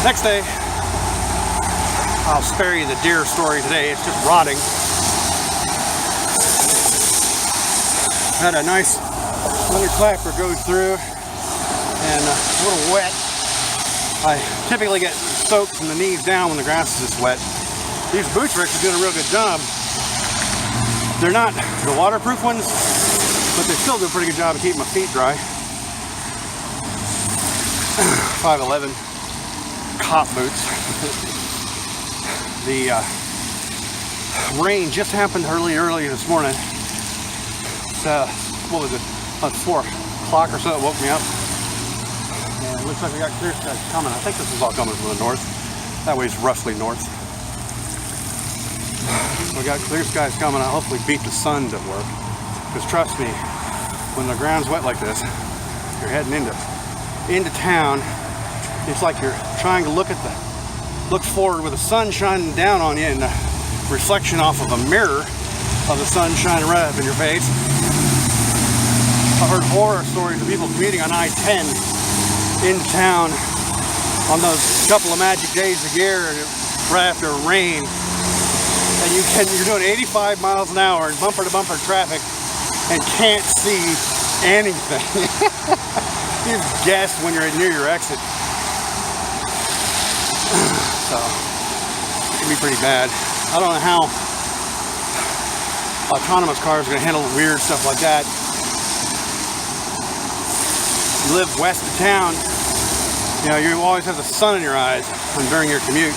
Next day, I'll spare you the deer story today. It's just rotting. Had a nice little clapper go through and a little wet. I typically get soaked from the knees down when the grass is this wet. These boot tricks are doing a real good job. They're not the waterproof ones, but they still do a pretty good job of keeping my feet dry. 5'11" cop boots. The rain just happened early this morning. What was it? About 4 o'clock or so, it woke me up. And it looks like we got clear skies coming. I think this is all coming from the north. That way it's roughly north. So we got clear skies coming. I'll hopefully beat the sun to work. Because trust me, when the ground's wet like this, you're heading into town. It's like you're trying to look forward with the sun shining down on you and the reflection off of a mirror of the sun shining right up in your face. I've heard horror stories of people commuting on I-10 into town on those couple of magic days a year right after rain, and you're doing 85 miles an hour in bumper to bumper traffic and can't see anything. You just guess when you're near your exit. So it can be pretty bad. I don't know how autonomous cars are going to handle weird stuff like that. You live west of town, you know, you always have the sun in your eyes during your commute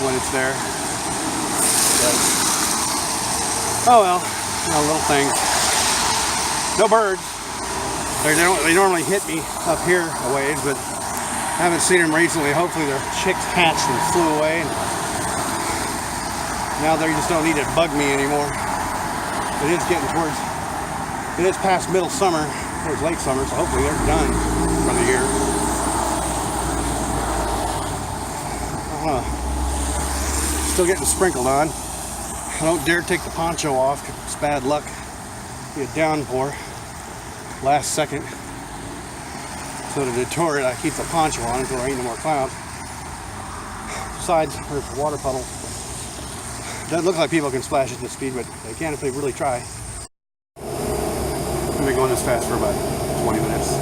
when it's there. But, oh well, you know, little things. No birds. They normally hit me up here a ways, but I haven't seen them recently. Hopefully their chicks hatched and flew away. And now they just don't need to bug me anymore. It is past middle summer. It was late summer, so hopefully they're done for the year. I don't know. Still getting sprinkled on. I don't dare take the poncho off because it's bad luck. Be a downpour. Last second. So to deter it, I keep the poncho on until there ain't no more clouds. Besides, there's a water puddle. Doesn't look like people can splash at this speed, but they can if they really try. I've been going this fast for about 20 minutes.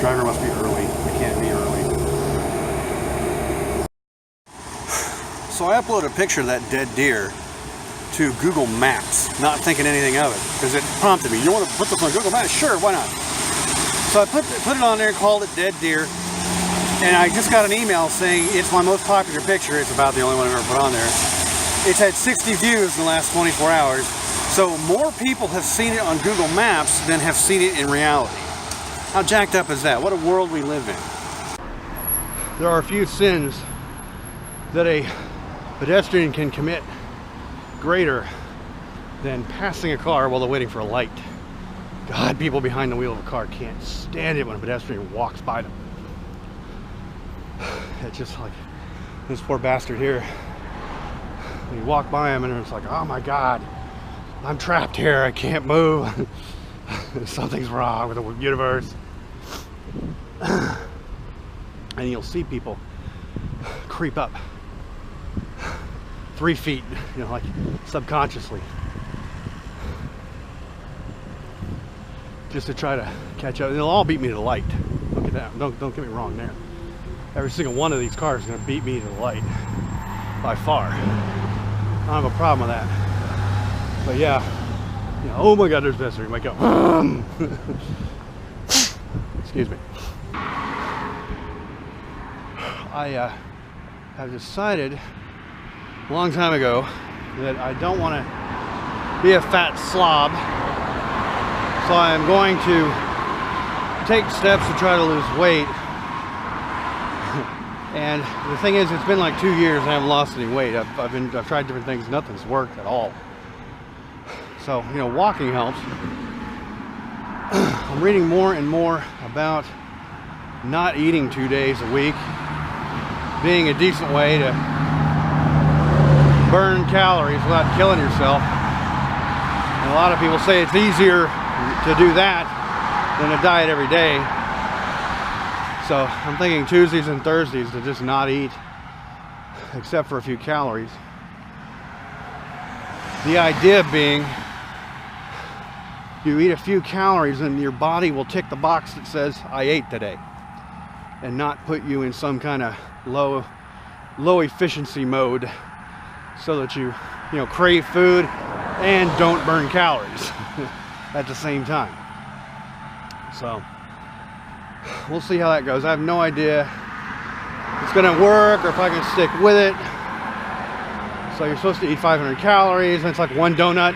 Driver must be early. I can't be early. So I uploaded a picture of that dead deer to Google Maps, not thinking anything of it, because it prompted me. You want to put this on Google Maps? Sure, why not? So I put it on there and called it Dead Deer, and I just got an email saying it's my most popular picture. It's about the only one I've ever put on there. It's had 60 views in the last 24 hours. So more people have seen it on Google Maps than have seen it in reality. How jacked up is that? What a world we live in. There are a few sins that a pedestrian can commit greater than passing a car while they're waiting for a light. God, people behind the wheel of a car can't stand it when a pedestrian walks by them. It's just like this poor bastard here. You walk by him and it's like, oh my God, I'm trapped here, I can't move. Something's wrong with the universe. And you'll see people creep up 3 feet, you know, like subconsciously, just to try to catch up. They'll all beat me to the light. Look at that. Don't get me wrong there. Every single one of these cars is going to beat me to the light by far. I don't have a problem with that. But yeah, you know, oh my God, there's this. Or you might go, excuse me. I have decided a long time ago that I don't want to be a fat slob, so I'm going to take steps to try to lose weight. And the thing is, it's been like 2 years and I haven't lost any weight. I've tried different things, nothing's worked at all. So, you know, walking helps. I'm reading more and more about not eating 2 days a week being a decent way to burn calories without killing yourself. And a lot of people say it's easier to do that than a diet every day. So I'm thinking Tuesdays and Thursdays to just not eat, except for a few calories. The idea being, you eat a few calories and your body will tick the box that says, I ate today, and not put you in some kind of low efficiency mode so that you crave food and don't burn calories at the same time. So we'll see how that goes. I have no idea if it's gonna work or if I can stick with it. So you're supposed to eat 500 calories, and it's like one donut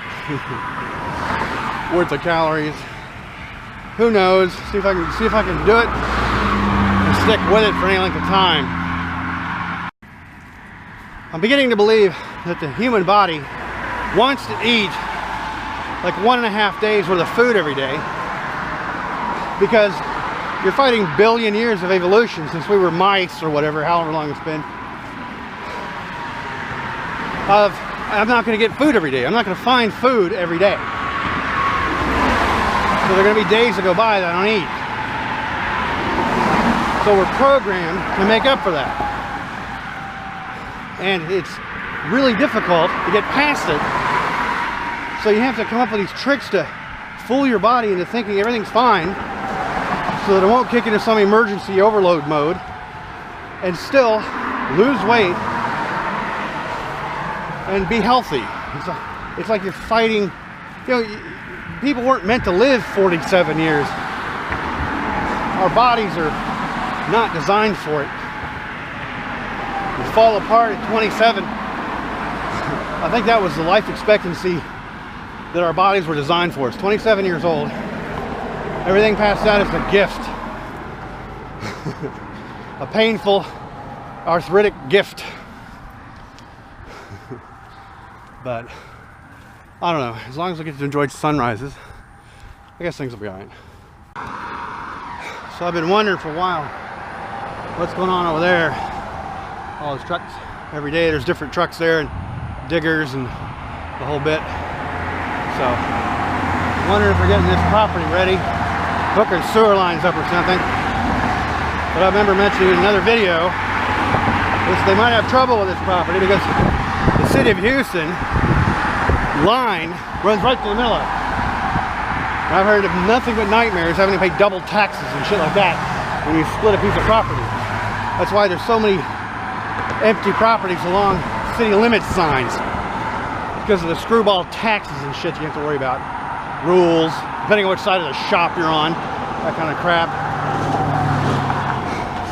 worth of calories. Who knows? See if I can do it and stick with it for any length of time. I'm beginning to believe that the human body wants to eat like 1.5 days worth of food every day, because you're fighting billion years of evolution since we were mice or whatever, however long it's been. I'm not going to get food every day. I'm not going to find food every day. So there are going to be days that go by that I don't eat. So we're programmed to make up for that. And it's really difficult to get past it. So you have to come up with these tricks to fool your body into thinking everything's fine, so that it won't kick into some emergency overload mode and still lose weight and be healthy. It's like you're fighting, people weren't meant to live 47 years. Our bodies are not designed for it. We fall apart at 27. I think that was the life expectancy that our bodies were designed for. It's 27 years old. Everything past that is a gift. A painful, arthritic gift. But I don't know, as long as I get to enjoy sunrises, I guess things will be all right. So I've been wondering for a while what's going on over there. All those trucks. Every day there's different trucks there, and diggers and the whole bit. So I'm wondering if we're getting this property ready, hooking sewer lines up or something. But I remember mentioning in another video, they might have trouble with this property because the city of Houston line runs right through the middle of it. And I've heard of nothing but nightmares having to pay double taxes and shit like that when you split a piece of property. That's why there's so many empty properties along city limit signs, because of the screwball taxes and shit you have to worry about. Rules, depending on which side of the shop you're on, that kind of crap.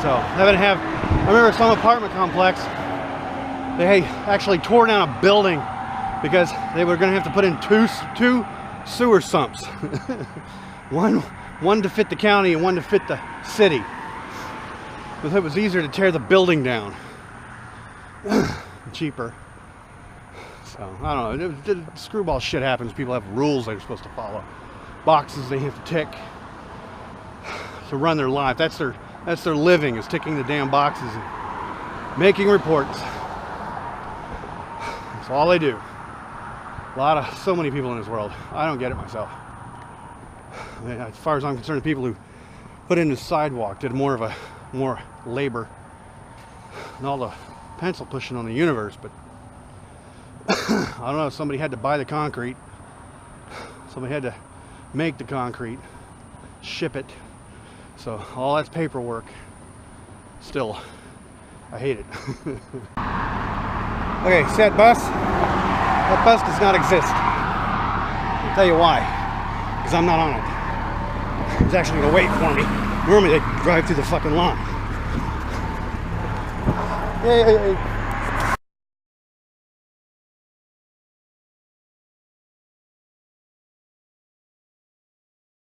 So I remember some apartment complex, they actually tore down a building because they were going to have to put in two sewer sumps. one to fit the county and one to fit the city. Because it was easier to tear the building down. Cheaper. So I don't know. Screwball shit happens. People have rules they're supposed to follow, boxes they have to tick to run their life. That's their living, is ticking the damn boxes and making reports. That's all they do. So many people in this world. I don't get it myself. I mean, as far as I'm concerned, the people who put in the sidewalk did more labor and all the pencil pushing on the universe. But I don't know, somebody had to buy the concrete, somebody had to make the concrete, ship it, so all that's paperwork. Still, I hate it. Okay, see that bus? That bus does not exist. I'll tell you why. Because I'm not on it. It's actually going to wait for me. Normally they drive through the fucking lawn. Yay.